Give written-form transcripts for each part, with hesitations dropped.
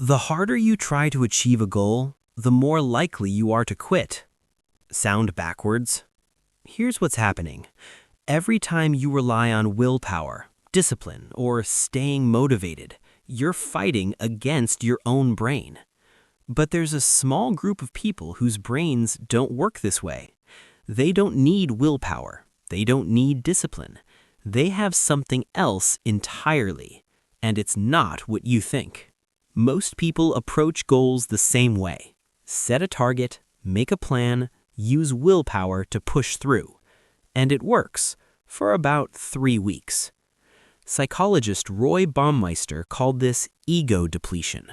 The harder you try to achieve a goal, the more likely you are to quit. Sound backwards? Here's what's happening. Every time you rely on willpower, discipline, or staying motivated, you're fighting against your own brain. But there's a small group of people whose brains don't work this way. They don't need willpower. They don't need discipline. They have something else entirely, and it's not what you think. Most people approach goals the same way. Set a target, make a plan, use willpower to push through. And it works for about 3 weeks. Psychologist Roy Baumeister called this ego depletion.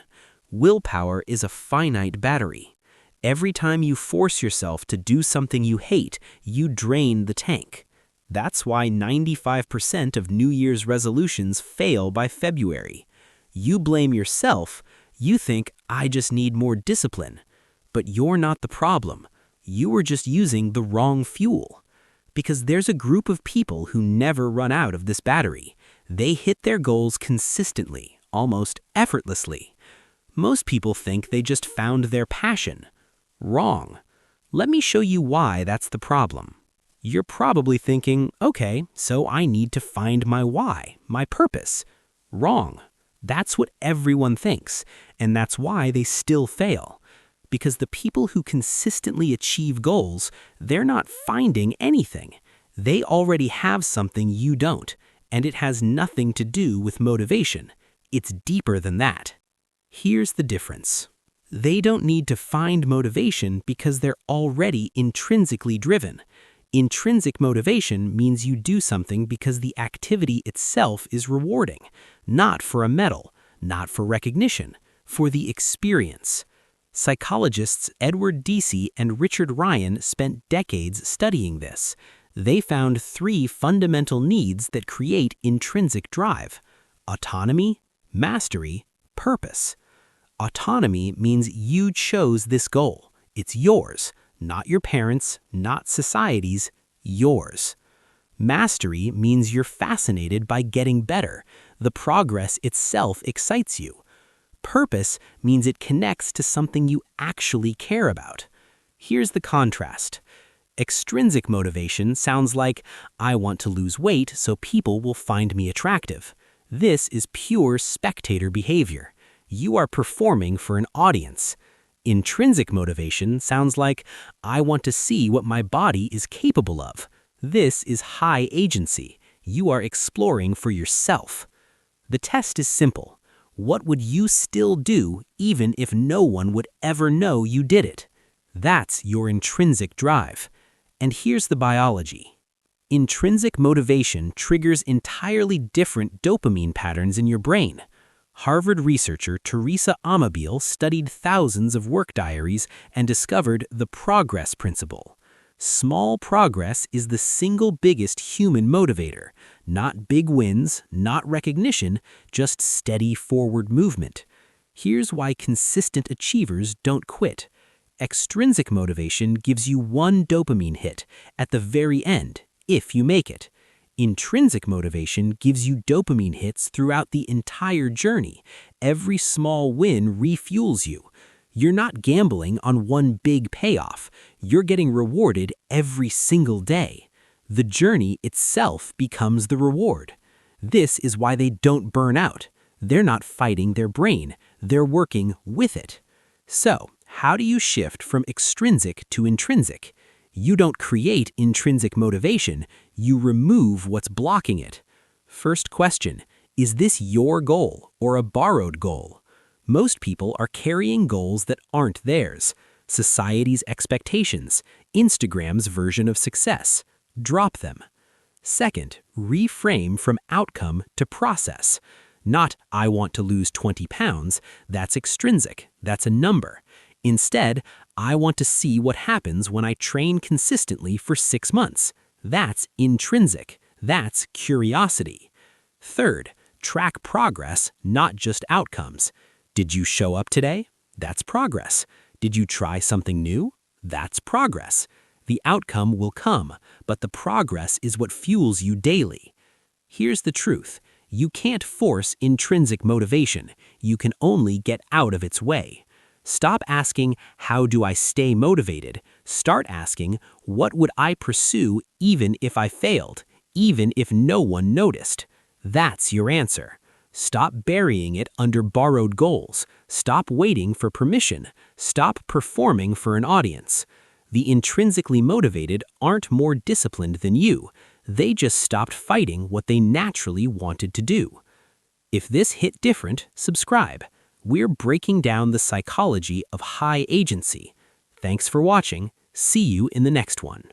Willpower is a finite battery. Every time you force yourself to do something you hate, you drain the tank. That's why 95% of New Year's resolutions fail by February. You blame yourself. You think, I just need more discipline. But you're not the problem. You were just using the wrong fuel. Because there's a group of people who never run out of this battery. They hit their goals consistently, almost effortlessly. Most people think they just found their passion. Wrong. Let me show you why that's the problem. You're probably thinking, okay, so I need to find my why, my purpose. Wrong. That's what everyone thinks, and that's why they still fail. Because the people who consistently achieve goals, they're not finding anything. They already have something you don't, and it has nothing to do with motivation. It's deeper than that. Here's the difference. They don't need to find motivation because they're already intrinsically driven. Intrinsic motivation means you do something because the activity itself is rewarding, not for a medal, not for recognition, for the experience. Psychologists Edward Deci and Richard Ryan spent decades studying this. They found 3 fundamental needs that create intrinsic drive: autonomy, mastery, purpose. Autonomy means you chose this goal. It's yours, not your parents', not society's, yours. Mastery means you're fascinated by getting better. The progress itself excites you. Purpose means it connects to something you actually care about. Here's the contrast. Extrinsic motivation sounds like, I want to lose weight so people will find me attractive. This is pure spectator behavior. You are performing for an audience. Intrinsic motivation sounds like, I want to see what my body is capable of. This is high agency. You are exploring for yourself. The test is simple. What would you still do even if no one would ever know you did it? That's your intrinsic drive. And here's the biology. Intrinsic motivation triggers entirely different dopamine patterns in your brain. Harvard researcher Teresa Amabile studied thousands of work diaries and discovered the progress principle. Small progress is the single biggest human motivator. Not big wins, not recognition, just steady forward movement. Here's why consistent achievers don't quit. Extrinsic motivation gives you one dopamine hit at the very end, if you make it. Intrinsic motivation gives you dopamine hits throughout the entire journey. Every small win refuels you. You're not gambling on one big payoff. You're getting rewarded every single day. The journey itself becomes the reward. This is why they don't burn out. They're not fighting their brain. They're working with it. So, how do you shift from extrinsic to intrinsic? You don't create intrinsic motivation, you remove what's blocking it. First question, is this your goal or a borrowed goal? Most people are carrying goals that aren't theirs. Society's expectations, Instagram's version of success. Drop them. Second, reframe from outcome to process. Not, I want to lose 20 pounds, that's extrinsic, that's a number. Instead, I want to see what happens when I train consistently for 6 months. That's intrinsic. That's curiosity. Third, track progress, not just outcomes. Did you show up today? That's progress. Did you try something new? That's progress. The outcome will come, but the progress is what fuels you daily. Here's the truth. You can't force intrinsic motivation. You can only get out of its way. Stop asking, how do I stay motivated? Start asking, what would I pursue even if I failed, even if no one noticed? That's your answer. Stop burying it under borrowed goals. Stop waiting for permission. Stop performing for an audience. The intrinsically motivated aren't more disciplined than you. They just stopped fighting what they naturally wanted to do. If this hit different, subscribe. We're breaking down the psychology of high agency. Thanks for watching. See you in the next one.